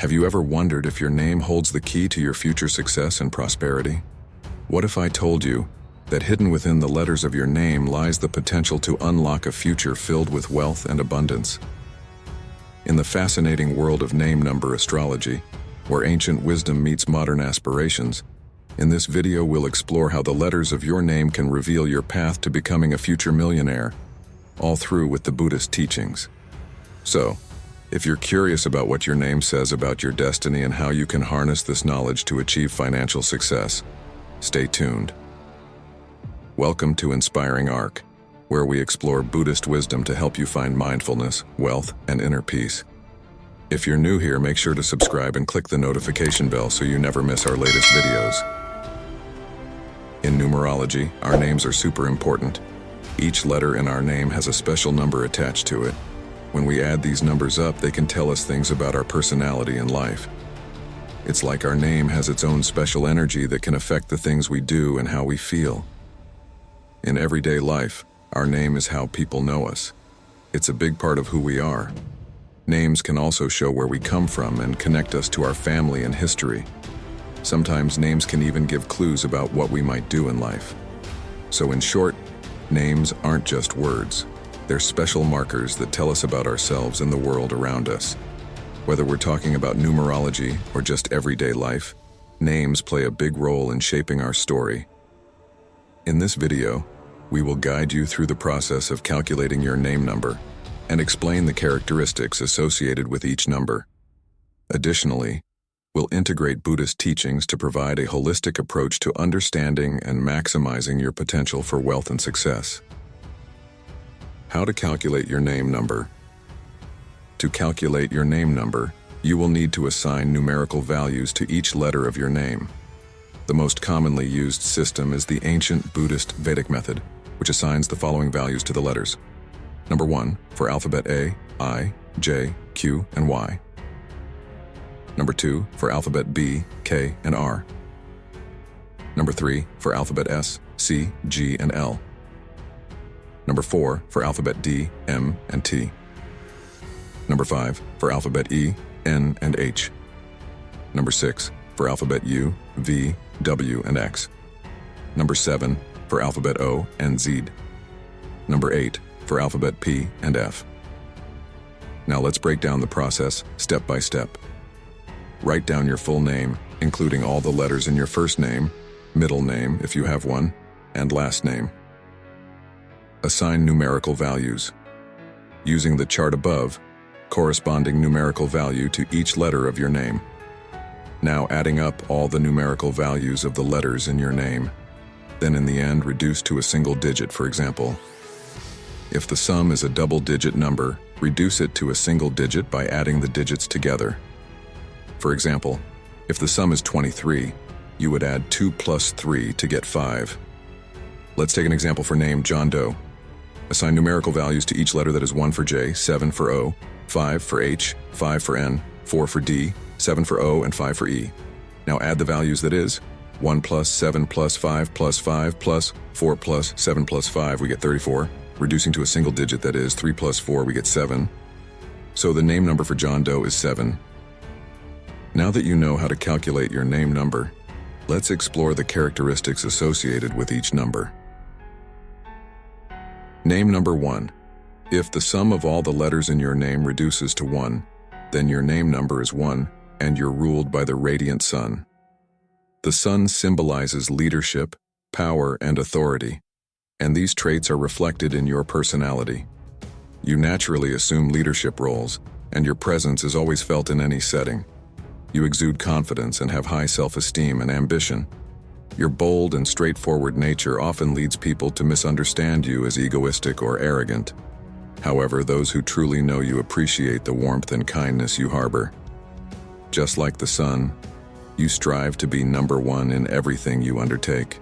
Have you ever wondered if your name holds the key to your future success and prosperity? What if I told you that hidden within the letters of your name lies the potential to unlock a future filled with wealth and abundance? In the fascinating world of NameNumber astrology, where ancient wisdom meets modern aspirations, in this video we'll explore how the letters of your name can reveal your path to becoming a future millionaire, all through with the Buddhist teachings. So, if you're curious about what your name says about your destiny and how you can harness this knowledge to achieve financial success, stay tuned. Welcome to Inspiring Ark, where we explore Buddhist wisdom to help you find mindfulness, wealth, and inner peace. If you're new here, make sure to subscribe and click the notification bell so you never miss our latest videos. In numerology, our names are super important. Each letter in our name has a special number attached to it. When we add these numbers up, they can tell us things about our personality and life. It's like our name has its own special energy that can affect the things we do and how we feel. In everyday life, our name is how people know us. It's a big part of who we are. Names can also show where we come from and connect us to our family and history. Sometimes names can even give clues about what we might do in life. So in short, names aren't just words. They're special markers that tell us about ourselves and the world around us. Whether we're talking about numerology or just everyday life, names play a big role in shaping our story. In this video, we will guide you through the process of calculating your name number and explain the characteristics associated with each number. Additionally, we'll integrate Buddhist teachings to provide a holistic approach to understanding and maximizing your potential for wealth and success. How to calculate your name number. To calculate your name number, you will need to assign numerical values to each letter of your name. The most commonly used system is the ancient Buddhist Vedic method, which assigns the following values to the letters. Number 1, for alphabet A, I, J, Q, and Y. Number 2, for alphabet B, K, and R. Number 3, for alphabet S, C, G, and L. Number 4, for alphabet D, M, and T. Number 5, for alphabet E, N, and H. Number 6, for alphabet U, V, W, and X. Number 7, for alphabet O and Z. Number 8, for alphabet P and F. Now let's break down the process step by step. Write down your full name, including all the letters in your first name, middle name if you have one, and last name. Assign numerical values. Using the chart above, corresponding numerical value to each letter of your name. Now adding up all the numerical values of the letters in your name. Then in the end, reduce to a single digit, for example. If the sum is a double-digit number, reduce it to a single digit by adding the digits together. For example, if the sum is 23, you would add 2 plus 3 to get 5. Let's take an example for name John Doe. Assign numerical values to each letter that is 1 for J, 7 for O, 5 for H, 5 for N, 4 for D, 7 for O, and 5 for E. Now add the values that is 1 plus 7 plus 5 plus 5 plus 4 plus 7 plus 5, we get 34. Reducing to a single digit that is 3 plus 4, we get 7. So the name number for John Doe is 7. Now that you know how to calculate your name number, let's explore the characteristics associated with each number. Name number 1. If the sum of all the letters in your name reduces to 1, then your name number is 1, and you're ruled by the radiant sun. The sun symbolizes leadership, power, and authority, and these traits are reflected in your personality. You naturally assume leadership roles, and your presence is always felt in any setting. You exude confidence and have high self-esteem and ambition. Your bold and straightforward nature often leads people to misunderstand you as egoistic or arrogant. However, those who truly know you appreciate the warmth and kindness you harbor. Just like the sun, you strive to be number 1 in everything you undertake.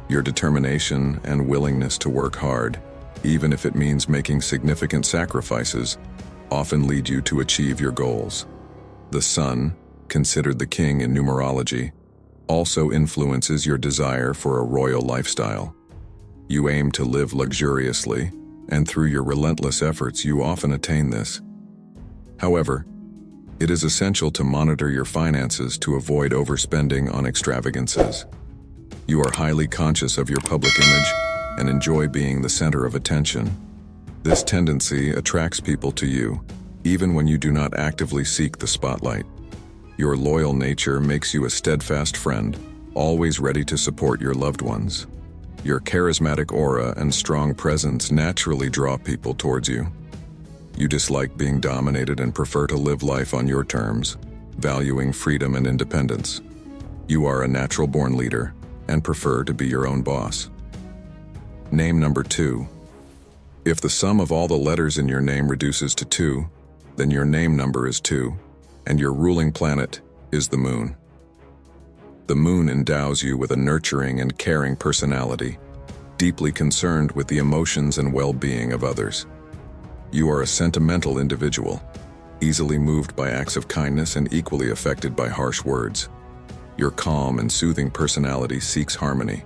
Your determination and willingness to work hard, even if it means making significant sacrifices, often lead you to achieve your goals. The sun, considered the king in numerology, also influences your desire for a royal lifestyle. You aim to live luxuriously, and through your relentless efforts you often attain this. However, It is essential to monitor your finances to avoid overspending on extravagances. You are highly conscious of your public image and enjoy being the center of attention. This tendency attracts people to you, even when you do not actively seek the spotlight. Your loyal nature makes you a steadfast friend, always ready to support your loved ones. Your charismatic aura and strong presence naturally draw people towards you. You dislike being dominated and prefer to live life on your terms, valuing freedom and independence. You are a natural-born leader and prefer to be your own boss. Name number 2. If the sum of all the letters in your name reduces to 2, then your name number is 2, and your ruling planet is the moon. The moon endows you with a nurturing and caring personality, deeply concerned with the emotions and well-being of others. You are a sentimental individual, easily moved by acts of kindness and equally affected by harsh words. Your calm and soothing personality seeks harmony,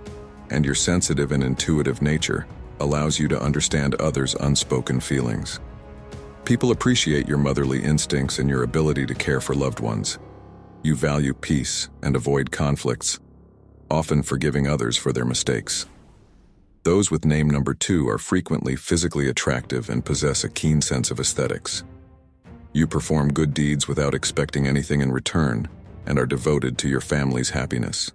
and your sensitive and intuitive nature allows you to understand others' unspoken feelings. People appreciate your motherly instincts and your ability to care for loved ones. You value peace and avoid conflicts, often forgiving others for their mistakes. Those with name number 2 are frequently physically attractive and possess a keen sense of aesthetics. You perform good deeds without expecting anything in return and are devoted to your family's happiness.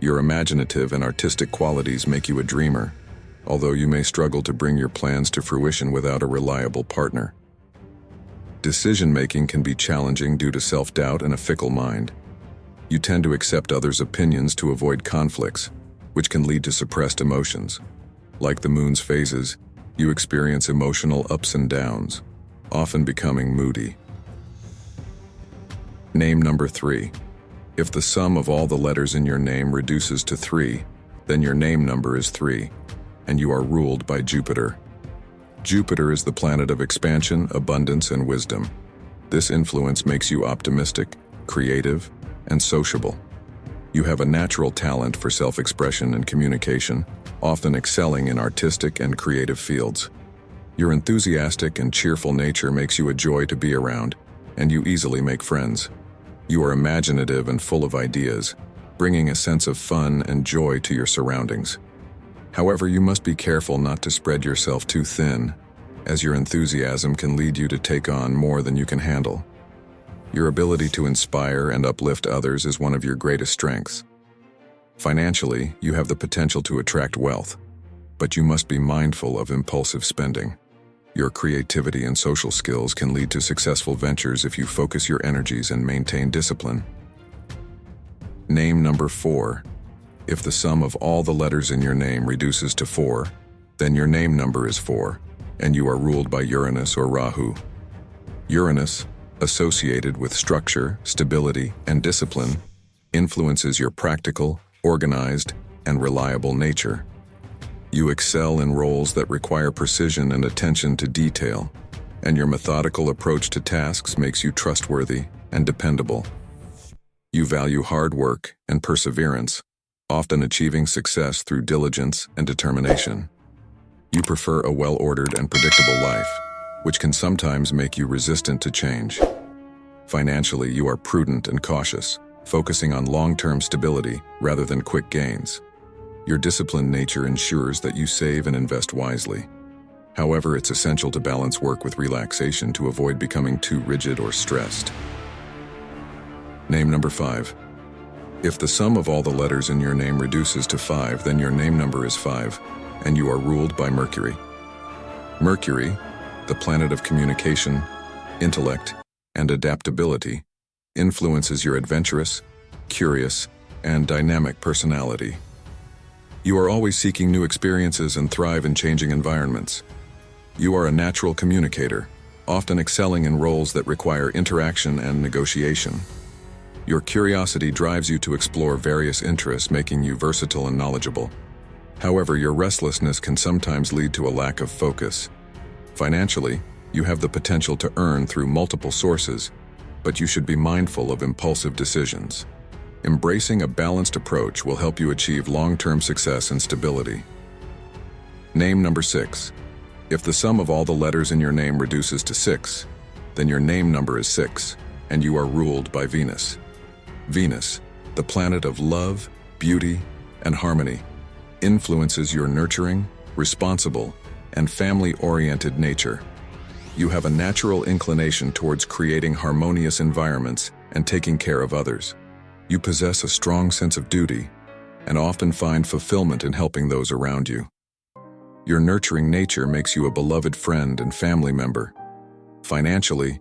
Your imaginative and artistic qualities make you a dreamer, although you may struggle to bring your plans to fruition without a reliable partner. Decision-making can be challenging due to self-doubt and a fickle mind. You tend to accept others' opinions to avoid conflicts, which can lead to suppressed emotions. Like the moon's phases, you experience emotional ups and downs, often becoming moody. Name number 3. If the sum of all the letters in your name reduces to 3, then your name number is 3, and you are ruled by Jupiter. Jupiter is the planet of expansion, abundance, and wisdom. This influence makes you optimistic, creative, and sociable. You have a natural talent for self-expression and communication, often excelling in artistic and creative fields. Your enthusiastic and cheerful nature makes you a joy to be around, and you easily make friends. You are imaginative and full of ideas, bringing a sense of fun and joy to your surroundings. However, you must be careful not to spread yourself too thin, as your enthusiasm can lead you to take on more than you can handle. Your ability to inspire and uplift others is one of your greatest strengths. Financially, you have the potential to attract wealth, but you must be mindful of impulsive spending. Your creativity and social skills can lead to successful ventures if you focus your energies and maintain discipline. Name number 4. If the sum of all the letters in your name reduces to 4, then your name number is 4, and you are ruled by Uranus or Rahu. Uranus, associated with structure, stability, and discipline, influences your practical, organized, and reliable nature. You excel in roles that require precision and attention to detail, and your methodical approach to tasks makes you trustworthy and dependable. You value hard work and perseverance, often achieving success through diligence and determination. You prefer a well-ordered and predictable life, which can sometimes make you resistant to change. Financially, you are prudent and cautious, focusing on long-term stability rather than quick gains. Your disciplined nature ensures that you save and invest wisely. However, it's essential to balance work with relaxation to avoid becoming too rigid or stressed. Name number 5. If the sum of all the letters in your name reduces to 5, then your name number is 5, and you are ruled by Mercury. Mercury, the planet of communication, intellect, and adaptability, influences your adventurous, curious, and dynamic personality. You are always seeking new experiences and thrive in changing environments. You are a natural communicator, often excelling in roles that require interaction and negotiation. Your curiosity drives you to explore various interests, making you versatile and knowledgeable. However, your restlessness can sometimes lead to a lack of focus. Financially, you have the potential to earn through multiple sources, but you should be mindful of impulsive decisions. Embracing a balanced approach will help you achieve long-term success and stability. Name number 6. If the sum of all the letters in your name reduces to 6, then your name number is 6, and you are ruled by Venus. Venus, the planet of love, beauty, and harmony, influences your nurturing, responsible, and family-oriented nature. You have a natural inclination towards creating harmonious environments and taking care of others. You possess a strong sense of duty and often find fulfillment in helping those around you. Your nurturing nature makes you a beloved friend and family member. Financially,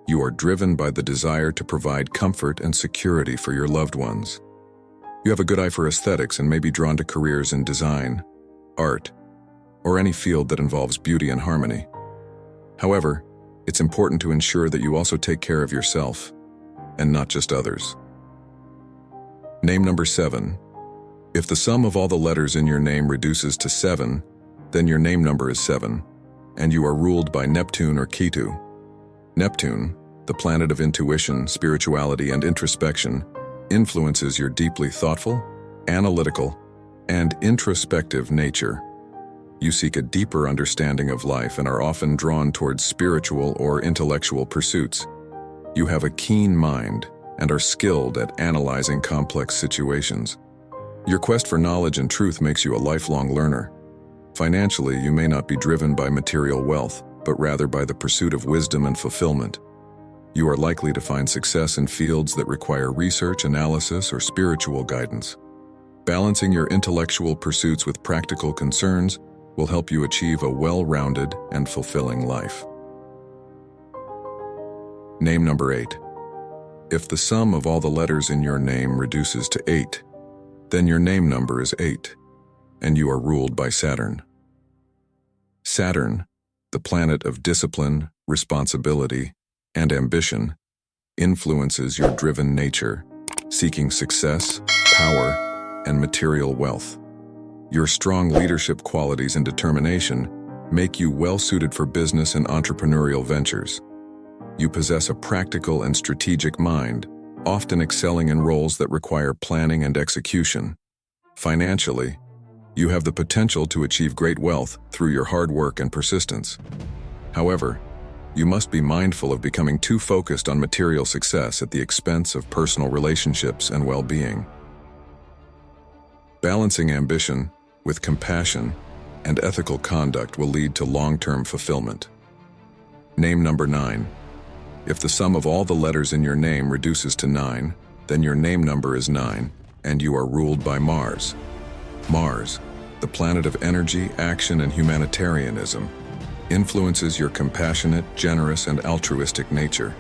you are driven by the desire to provide comfort and security for your loved ones. You have a good eye for aesthetics and may be drawn to careers in design, art, or any field that involves beauty and harmony. However, it's important to ensure that you also take care of yourself, and not just others. Name number 7. If the sum of all the letters in your name reduces to 7, then your name number is 7, and you are ruled by Neptune or Ketu. Neptune, the planet of intuition, spirituality, and introspection, influences your deeply thoughtful, analytical, and introspective nature. You seek a deeper understanding of life and are often drawn towards spiritual or intellectual pursuits. You have a keen mind and are skilled at analyzing complex situations. Your quest for knowledge and truth makes you a lifelong learner. Financially, you may not be driven by material wealth, but rather by the pursuit of wisdom and fulfillment. You are likely to find success in fields that require research, analysis, or spiritual guidance. Balancing your intellectual pursuits with practical concerns will help you achieve a well-rounded and fulfilling life. Name number 8. If the sum of all the letters in your name reduces to 8, then your name number is 8, and you are ruled by Saturn. Saturn, the planet of discipline, responsibility, and ambition, influences your driven nature, seeking success, power, and material wealth. Your strong leadership qualities and determination make you well-suited for business and entrepreneurial ventures. You possess a practical and strategic mind, often excelling in roles that require planning and execution. Financially, you have the potential to achieve great wealth through your hard work and persistence. However, you must be mindful of becoming too focused on material success at the expense of personal relationships and well-being. Balancing ambition with compassion and ethical conduct will lead to long-term fulfillment. Name number 9. If the sum of all the letters in your name reduces to 9, then your name number is 9, and you are ruled by Mars. Mars, the planet of energy, action, and humanitarianism, influences your compassionate, generous, and altruistic nature.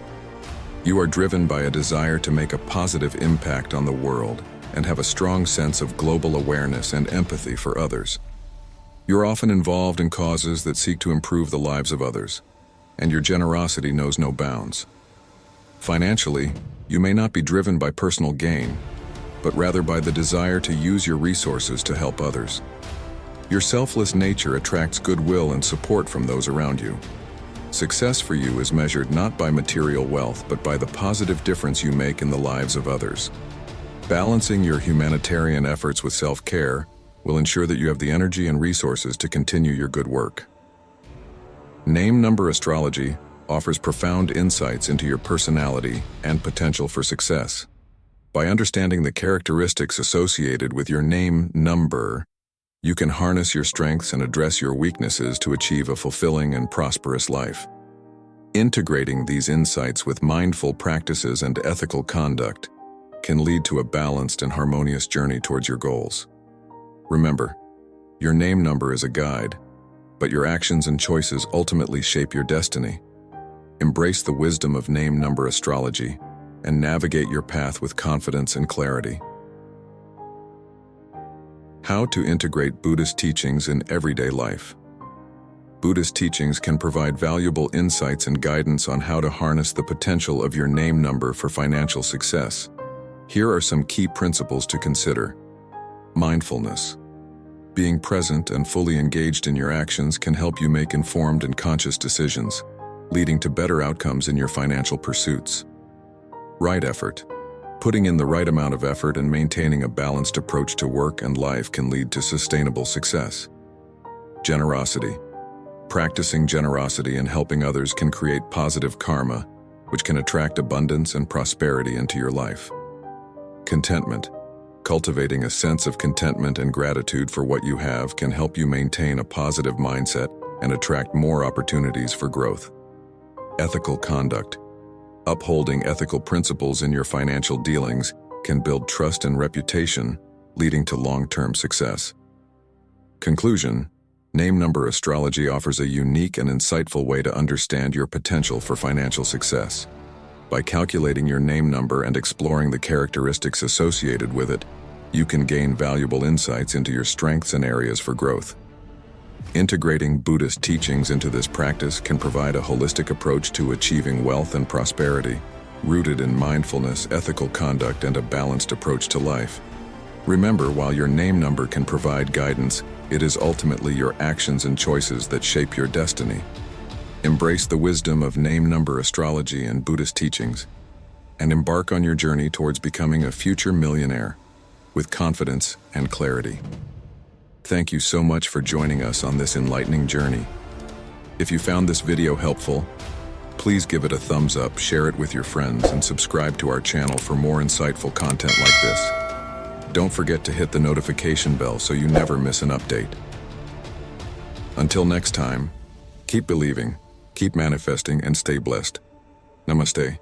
You are driven by a desire to make a positive impact on the world and have a strong sense of global awareness and empathy for others. You're often involved in causes that seek to improve the lives of others, and your generosity knows no bounds. Financially, you may not be driven by personal gain, but rather by the desire to use your resources to help others. Your selfless nature attracts goodwill and support from those around you. Success for you is measured not by material wealth, but by the positive difference you make in the lives of others. Balancing your humanitarian efforts with self-care will ensure that you have the energy and resources to continue your good work. NameNumber astrology offers profound insights into your personality and potential for success. By understanding the characteristics associated with your name number, you can harness your strengths and address your weaknesses to achieve a fulfilling and prosperous life. Integrating these insights with mindful practices and ethical conduct can lead to a balanced and harmonious journey towards your goals. Remember, your name number is a guide, but your actions and choices ultimately shape your destiny. Embrace the wisdom of name number astrology and navigate your path with confidence and clarity. How to integrate Buddhist teachings in everyday life. Buddhist teachings can provide valuable insights and guidance on how to harness the potential of your name number for financial success. Here are some key principles to consider. Mindfulness. Being present and fully engaged in your actions can help you make informed and conscious decisions, leading to better outcomes in your financial pursuits. Right effort. Putting in the right amount of effort and maintaining a balanced approach to work and life can lead to sustainable success. Generosity. Practicing generosity and helping others can create positive karma, which can attract abundance and prosperity into your life. Contentment. Cultivating a sense of contentment and gratitude for what you have can help you maintain a positive mindset and attract more opportunities for growth. Ethical conduct. Upholding ethical principles in your financial dealings can build trust and reputation, leading to long-term success. Conclusion. NameNumber astrology offers a unique and insightful way to understand your potential for financial success. By calculating your name number and exploring the characteristics associated with it, you can gain valuable insights into your strengths and areas for growth. Integrating Buddhist teachings into this practice can provide a holistic approach to achieving wealth and prosperity, rooted in mindfulness, ethical conduct, and a balanced approach to life. Remember, while your name number can provide guidance, it is ultimately your actions and choices that shape your destiny. Embrace the wisdom of name number astrology and Buddhist teachings, and embark on your journey towards becoming a future millionaire with confidence and clarity. Thank you so much for joining us on this enlightening journey. If you found this video helpful, please give it a thumbs up, share it with your friends, and subscribe to our channel for more insightful content like this. Don't forget to hit the notification bell so you never miss an update. Until next time, keep believing, keep manifesting, and stay blessed. Namaste.